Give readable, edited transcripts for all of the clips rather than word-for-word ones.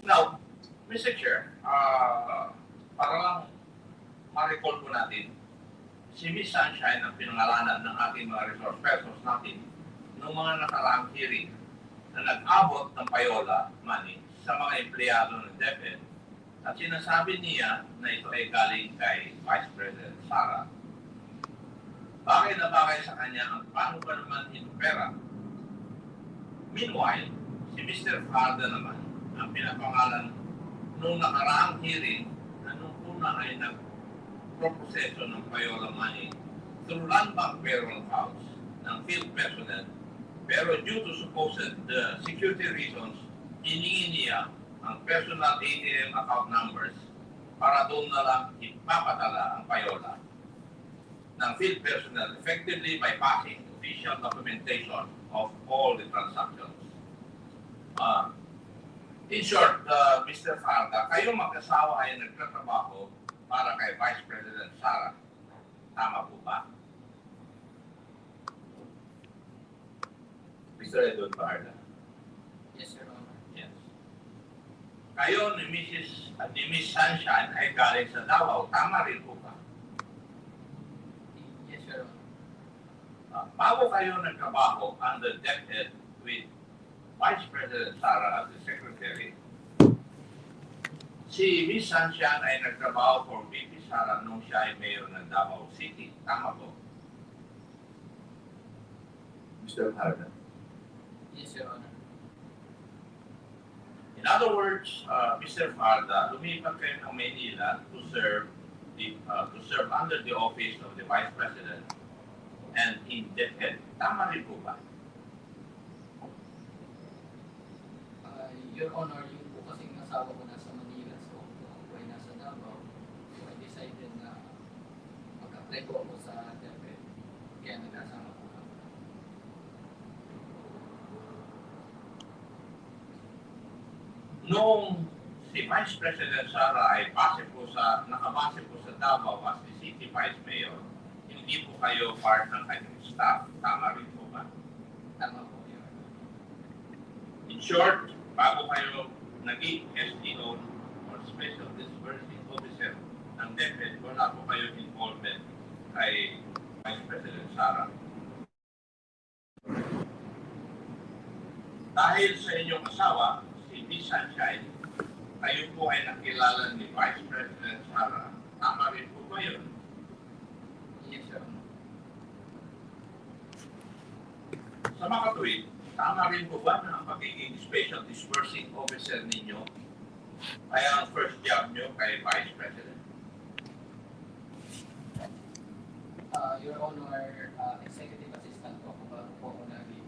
Now, Mr. Chair, para lang ma-recall po natin, si Ms. Sunshine ang pinangalanan ng ating mga resource persons natin noong mga nakaraang hearing na nag-abot ng payola money sa mga empleyado ng DEPED at sinasabi niya na ito ay galing kay Vice President Sara. Bagay na bagay sa kanya ang paano ba naman ito pera. Meanwhile, si Mr. Farda naman ang pinapangalan noong nakaraang hearing na nung una ay nagproproseso ng payola money through land bank payroll accounts ng field personnel, pero due to supposed security reasons, hiningi niya ang personal ATM account numbers para doon na lang ipapadala ang payola ng field personnel, effectively bypassing official documentation of all the transactions. In short, Mr. Farda, kayo mag-asawa ay nagtatrabaho para kay Vice President Sara. Tama po ba? Mr. Edward Farda. Yes, Your Honor. Yes. Kayo ni Miss Sunshine ay galing sa DAVAO. Tama rin po ba? Yes, Your Honor. Bago kayo nagtrabaho under DEPED with Vice President Sara as the Secretary, si Miss Sunshine ay nagtrabaho for VP Sara nung siya ay mayor ng Davao City. Tama po? Mr. Farda. Yes, Your Honor. In other words, Mr. Farda, lumipat kayo ng Manila to serve under the office of the Vice President and in DEPED. Tama rin po ba? Your Honor, yung po kasing asawa ko nasa Manila, so ako ay nasa Davao, so I decided na mag-apply ko ako sa DEPED, kaya nagkasama po kami. Noong si Vice President Sara ay nakabase po sa Davao as the City Vice Mayor, hindi po kayo part ng kanyang staff. Tama rin po ba? Tama po, Your Honor. In short, bago kayo naging SDO or Special Disbursing Officer ng DEPED, wala po kayo involvement kay Vice President Sara. Dahil sa inyong asawa, si Miss Sunshine, kayo po ay nakilala ni Vice President Sara. Tama rin po ba yun? Yes, Your Honor. Sa makatuwid, tama rin po ba na ang pagiging Special Disbursing Officer ninyo ay ang first job nyo kay Vice President? Your Honor, Executive Assistant po ako bago po ako naging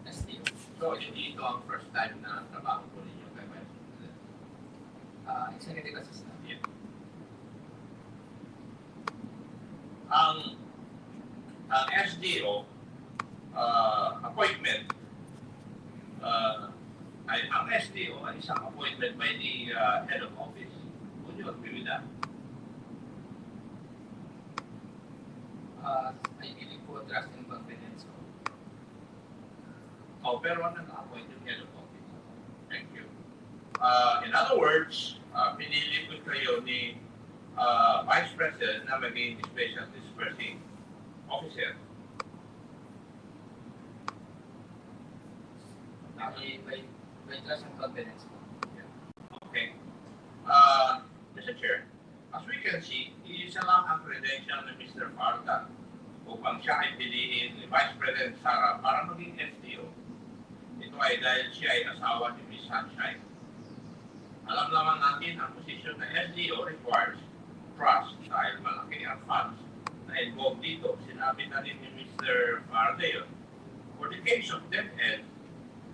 SDO. So, hindi ito ang first time na trabaho po ninyo kay Vice President? Executive Assistant. Yeah. Ang SDO appointment ang SDO ay isang appointment by the head of office. Would you agree with that? I believe po trust and confidence ko. Oh, pero nag-appoint yung head of office. Thank you. In other words, pinili ko kayo ni Vice President na maging Special Disbursing Officer. By trust and confidence po. Okay. Mr. Chair, as we can see, isa lang ang credential ni Mr. Farda upang siya ay piliin ni Vice President Sara para maging SDO. Ito ay dahil siya ay asawa ni Ms. Sunshine. Alam naman natin ang posisyon na SDO requires trust dahil malaki ang funds na involved dito. Sinabi na rin ni Mr. Farda yun. For the case of DEPED,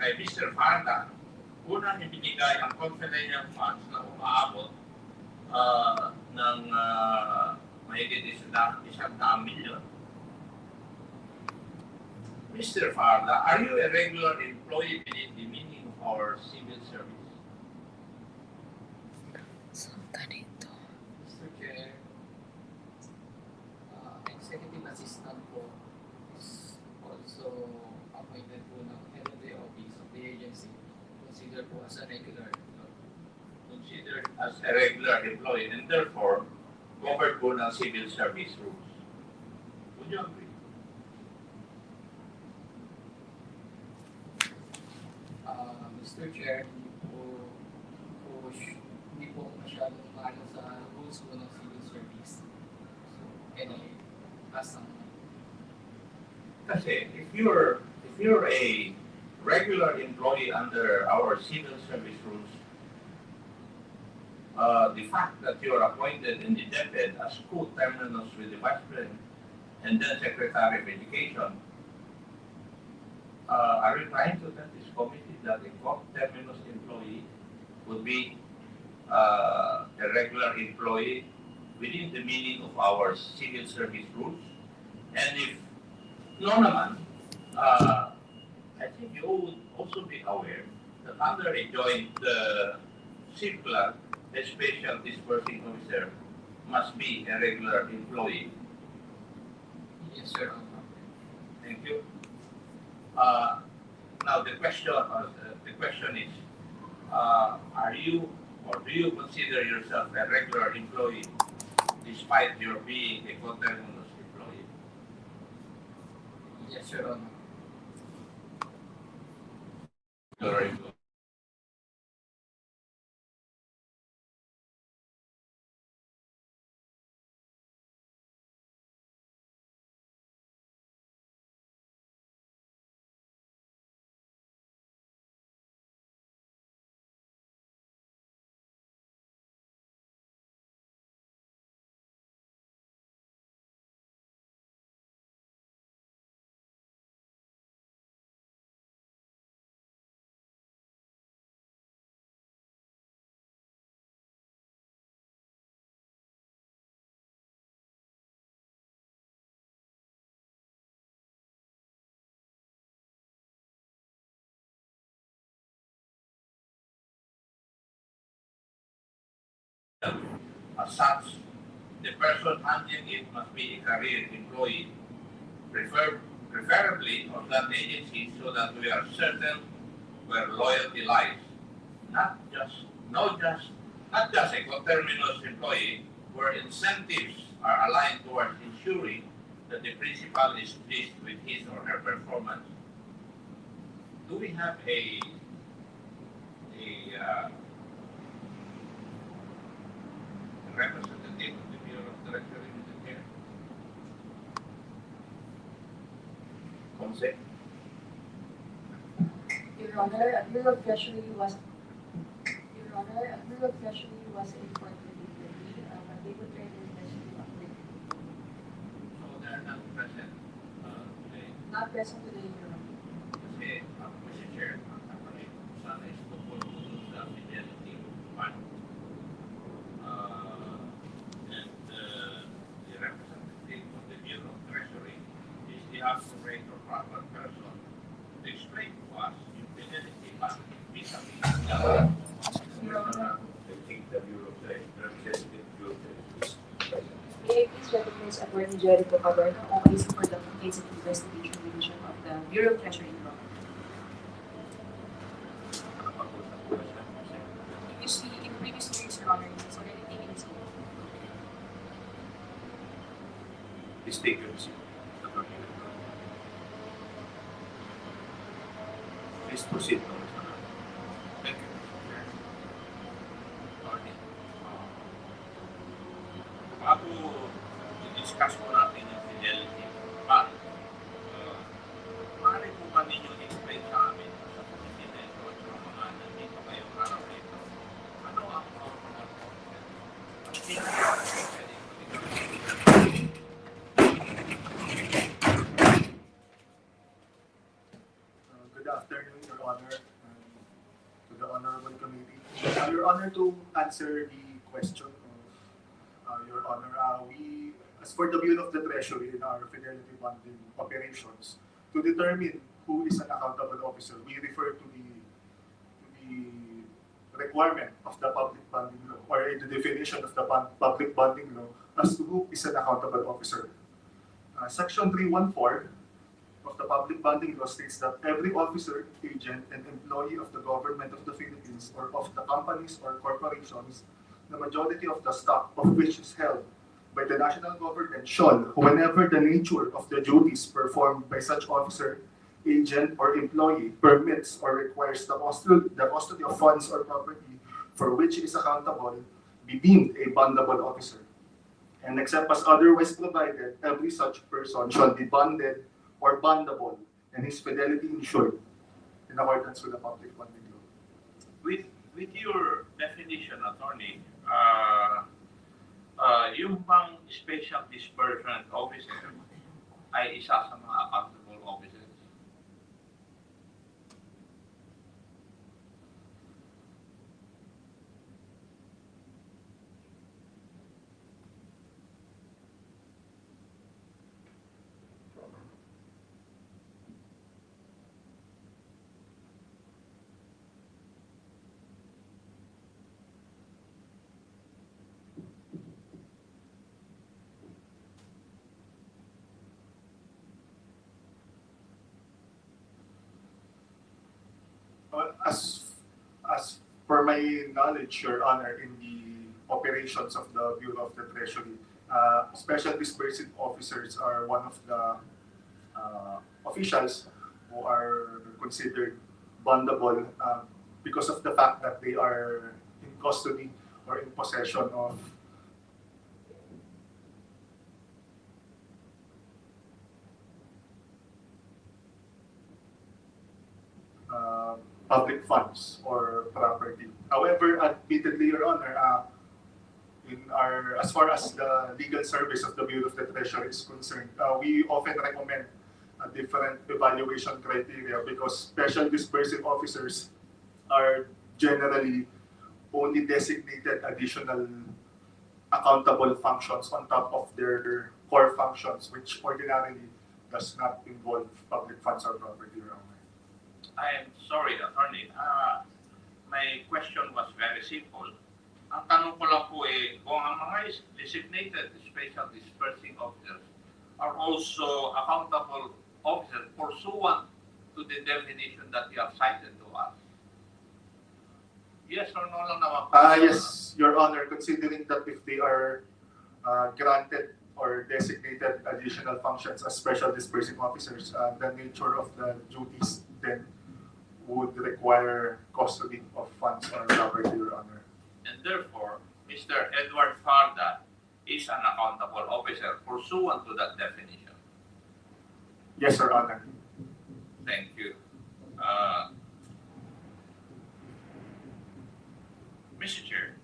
kay Mr. Farda, unang ibinigay ang confidential funds na umaabot ng mahigit 100 milyon. Mr. Farda, are you a regular employee within the meaning of our civil service? Mr. Chair, Executive Assistant po is also appointed po ng head of the office of the agency. Consider consider po as a regular employee. Considered as a regular employee and therefore covered po ng civil service rules. Would you agree? Mr. Chair, hindi po masyadong maano sa rules po ng civil service. So, any pasang. Kasi if you're a regular employee under our civil service rules, the fact that you are appointed in the DEPED as co-terminus with the Vice President and then Secretary of Education, are you trying to tell this committee that a co-terminus employee would be a regular employee within the meaning of our civil service rules? And if no naman, I think you would also be aware that under a joint circular, a special disbursing officer must be a regular employee. Yes, sir. Thank you. Now the question is, are you or do you consider yourself a regular employee despite your being a co-terminus employee? Yes, Your Honor. Regular employee. As such, the person handling it must be a career employee, preferably of that agency, so that we are certain where loyalty lies. Not just a coterminous employee, where incentives are aligned towards ensuring that the principal is pleased with his or her performance. Do we have a representative of the Bureau of Treasury, Mr. Chair? Concept? Your Honor, a Bureau of Treasury was informed immediately, but they would try their best to update. So they're not present today. Not present today, Your Honor. Kasi, Mr. Chair, ang kapatid ko sana is tungkol po sa Fidelity Fund. And the representative of the Bureau of Treasury is the appropriate or proper person to explain to us yung Fidelity Fund vis-a-vis Your Honor, I think the Bureau of Representative Bureau of Treasury. may I please recognize Attorney Jericho Cabrera, OIC for the Complaints and Investigation Division of the Bureau of Treasury, Your Honor. In previous hearings, Your Honor, it's already taken its own. Please take your seat. Please proceed. Thank you. Bago i-discuss po natin yung Fidelity Fund, maaari po ba ninyo explain sa amin sa committee na ito at sa mga nandito kayong araw nito, ano ang mga Good afternoon, Your Honor, to the Honorable Committee. Your Honor, to answer the question of Your Honor, we, as for the Bureau of the Treasury in our Fidelity Funding operations, to determine who is an accountable officer, we refer to the requirement of the public bonding law, or the definition of the public bonding law as to who is an accountable officer. Section 314 of the public bonding law states that every officer, agent, and employee of the government of the Philippines or of the companies or corporations, the majority of the stock of which is held by the national government shall, whenever the nature of the duties performed by such officer, agent, or employee permits or requires the custody of funds or property for which he is accountable, be deemed a bondable officer. And except as otherwise provided, every such person shall be bonded or bondable, and his fidelity insured in accordance with the public bonding law. With your definition, attorney, yung bang special disbursement officer ay isa sa mga accountable officers? As per my knowledge, Your Honor, in the operations of the Bureau of the Treasury, special disbursing officers are one of the officials who are considered bondable because of the fact that they are in custody or in possession of public funds or property. However, admittedly, Your Honor, as far as the legal service of the Bureau of the Treasury is concerned, we often recommend a different evaluation criteria because special disbursing officers are generally only designated additional accountable functions on top of their core functions, which ordinarily does not involve public funds or property, Your Honor. I am sorry, attorney. My question was very simple. Ang tanong ko lang po kung ang mga designated special disbursing officers are also accountable officers pursuant to the definition that you have cited to us. Yes or no lang naman po? Yes, Your Honor, considering that if they are granted or designated additional functions as special disbursing officers, the nature of the duties then would require custody of funds or property, Your Honor. And therefore, Mr. Edward Farda is an accountable officer pursuant to that definition. Yes, Your Honor. Thank you. Mr. Chair,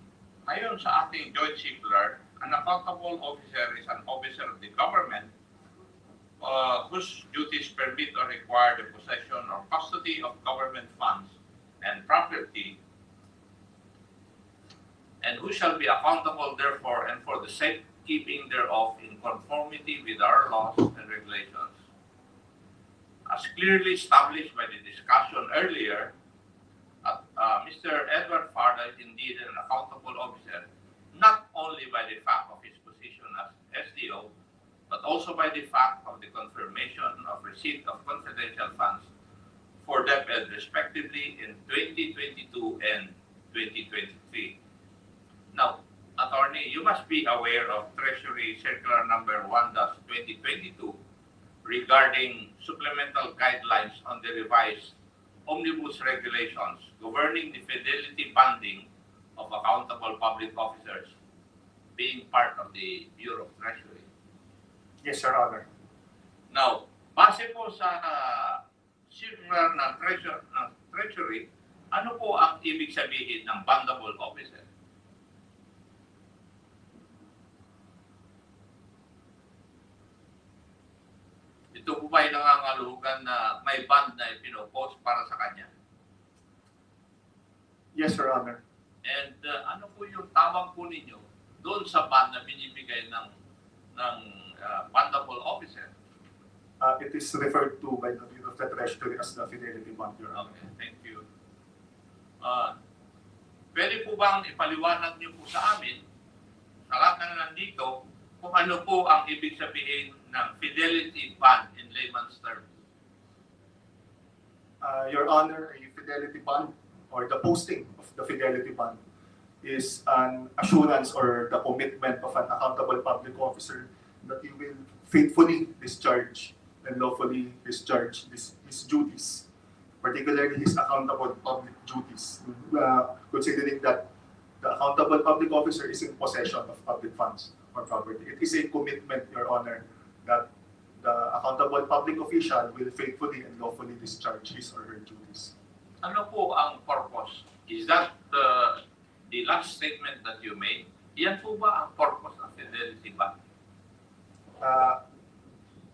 ayon sa ating joint circular, an accountable officer is an officer of the government whose duties permit or require the possession or custody of government funds and property, and who shall be accountable therefore and for the safekeeping thereof in conformity with our laws and regulations. As clearly established by the discussion earlier, Mr. Edward Farda is indeed an accountable officer, not only by the fact of his position as SDO, but also by the fact of the confirmation of receipt of confidential funds for DEPED respectively in 2022 and 2023. Now, attorney, you must be aware of Treasury Circular number 1-2022 regarding supplemental guidelines on the revised omnibus regulations governing the fidelity funding of accountable public officers being part of the Bureau of Treasury. Yes, Your Honor. Now, base po sa circular ng Treasury, ano po ang ibig sabihin ng bondable officer? Ito po ba ay nangangalugan na may bond na ipinopost para sa kanya? Yes, Your Honor. And ano po yung tawag po ninyo doon sa bond na binibigay ng bondable officer? It is referred to by the Bureau of the Treasury as the Fidelity Bond, Your Honor. Okay, thank you. Pwede po bang ipaliwanag niyo po sa amin, sa lahat na nandito, kung ano po ang ibig sabihin ng fidelity bond in layman's terms? Your Honor, a fidelity bond or the posting of the fidelity bond is an assurance or the commitment of an accountable public officer that he will faithfully discharge and lawfully discharge his duties, particularly his accountable public duties, considering that the accountable public officer is in possession of public funds or property. It is a commitment, Your Honor, that the accountable public official will faithfully and lawfully discharge his or her duties. Ano po ang purpose? Is that the last statement that you made? Yan po ba ang purpose ng Fidelity Bank?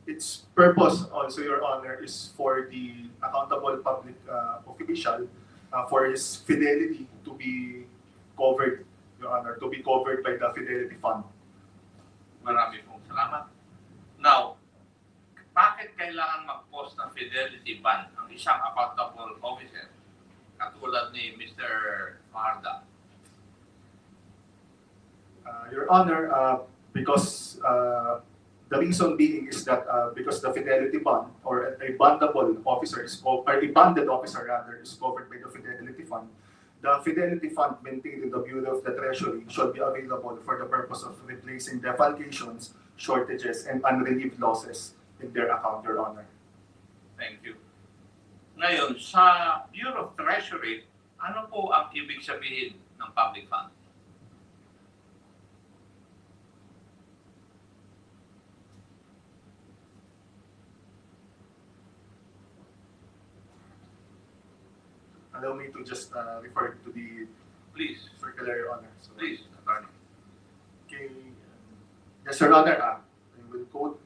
Its purpose also, Your Honor, is for the accountable public official for his fidelity to be covered, Your Honor, to be covered by the Fidelity Fund. Marami pong salamat. Now, bakit kailangan mag-post ng Fidelity Ban ang isang accountable officer katulad ni Mr. Marda? Your Honor, because the reason being is that because the Fidelity Bond or a bondable officer is or a bonded officer rather is covered by the Fidelity Fund, the Fidelity Fund maintained in the Bureau of the Treasury should be available for the purpose of replacing defalcations, shortages, and unrelieved losses in their account, Your Honor. Thank you. Ngayon, sa Bureau of Treasury, ano po ang ibig sabihin ng public fund? Allow me to just refer to the Please, circular, Your Honor. So, please, Attorney. Okay. Yes, Your Honor. I will quote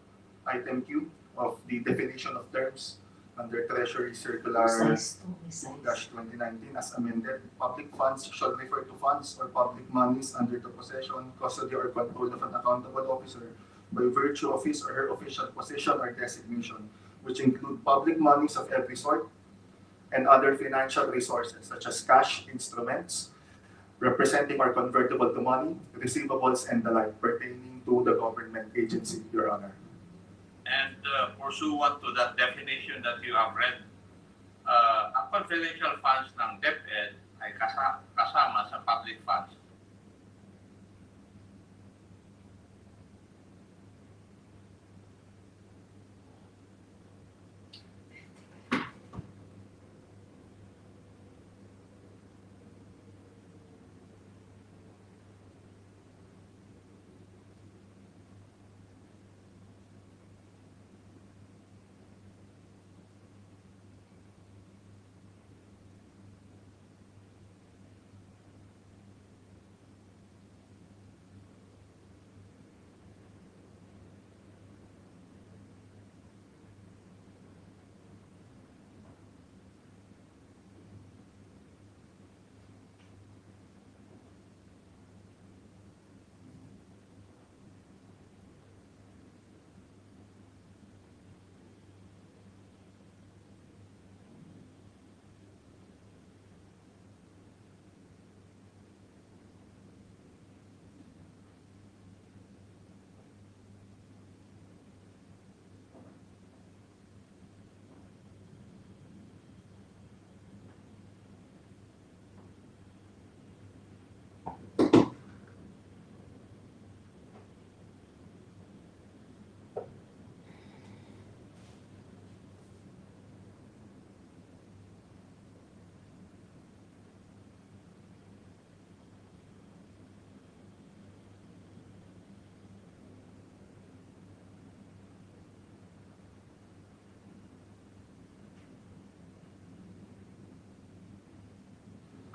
item Q of the definition of terms under Treasury Circular -2019 as amended. Public funds shall refer to funds or public monies under the possession, custody, or control of an accountable officer by virtue of his or her official position or designation, which include public monies of every sort and other financial resources such as cash, instruments, representing or convertible to money, receivables, and the like pertaining to the government agency, Your Honor. And pursuant to that definition that you have read, ang confidential funds ng DEPED ay kasama sa public funds.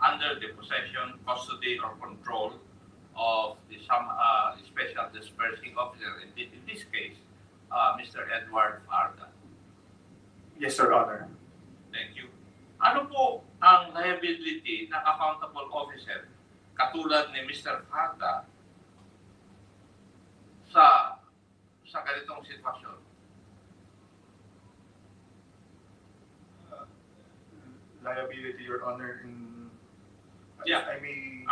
Under the possession, custody, or control of the special dispersing officer, in this case, Mr. Edward Marda. Yes, Your Honor. Thank you. Ano po ang liability ng accountable officer katulad ni Mr. Marda sa ganitong sitwasyon? Liability, Your Honor, in Yeah. I may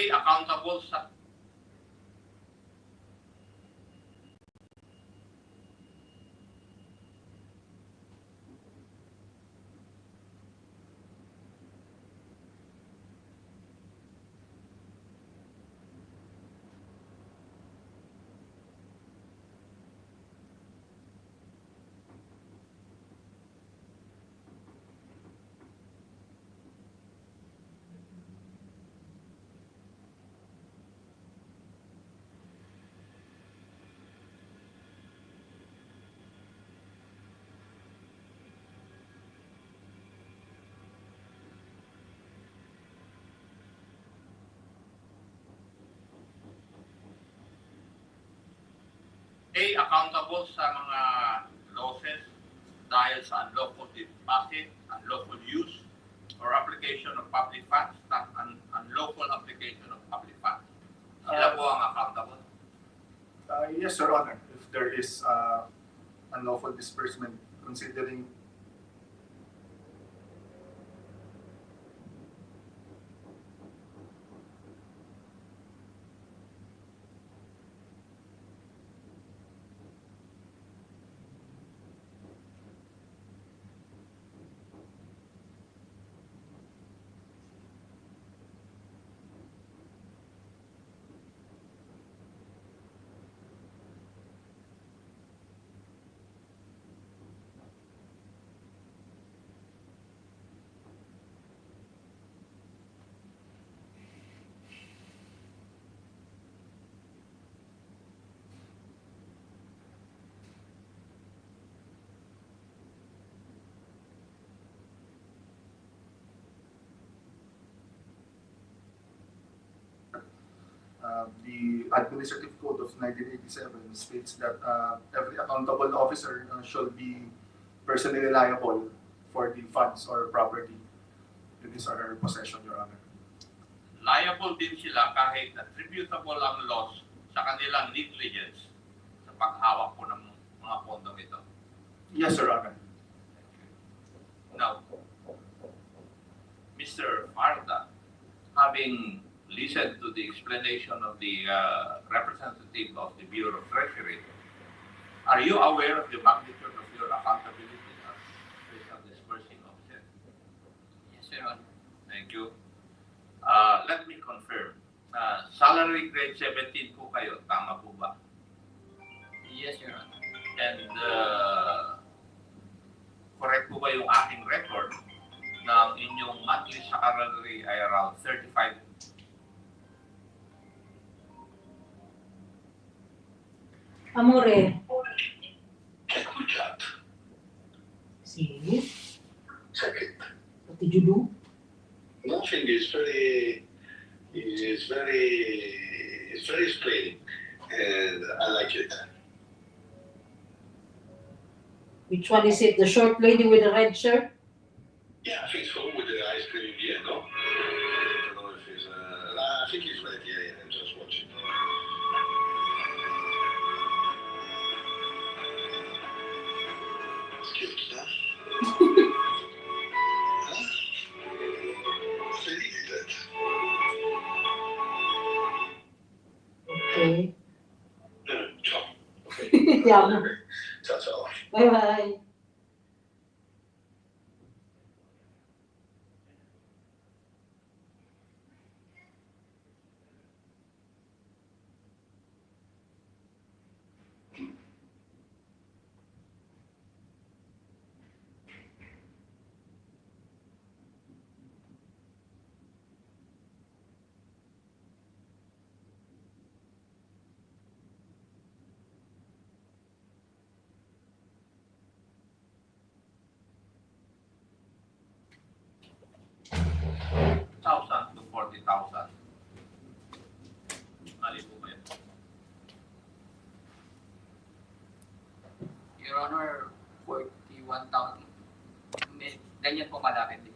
accountable sa accountable sa mga losses dahil sa unlawful deposit, unlawful use, or application of public funds, unlawful application of public funds. Sila po ang accountable. Yes, Your Honor. If there is unlawful disbursement considering the Administrative Code of 1987 states that every accountable officer shall be personally liable for the funds or property in his or her possession, Your Honor. Liable din sila kahit attributable ang loss sa kanilang negligence sa paghawak po ng mga pondong ito. Yes, Your Honor. Now, Mr. Farda, having listened to the explanation of the representative of the Bureau of Treasury, are you aware of the magnitude of your accountability as special disbursing officer? Yes, Your Honor. Thank you. Let me confirm. Salary grade 17 po kayo, tama po ba? Yes, Your Honor. And correct po ba yung aking record na inyong monthly salary ay around 35? Amore. Escuchad. Sí. Second. What did you do? Nothing is very explaining, and I like it. Which one is it? The short lady with the red shirt? Yeah, I think so, with the ice cream here, no? I don't know if it's, I think it's right here, I'm just watching. It's cute, huh? Huh? Really is that? Okay. Ciao. Okay. Yeah. Ciao, ciao. Bye-bye. $1,000 to 40,000. Mali po ba yun? Your Honor, 41,000. Ganyan po malaki din.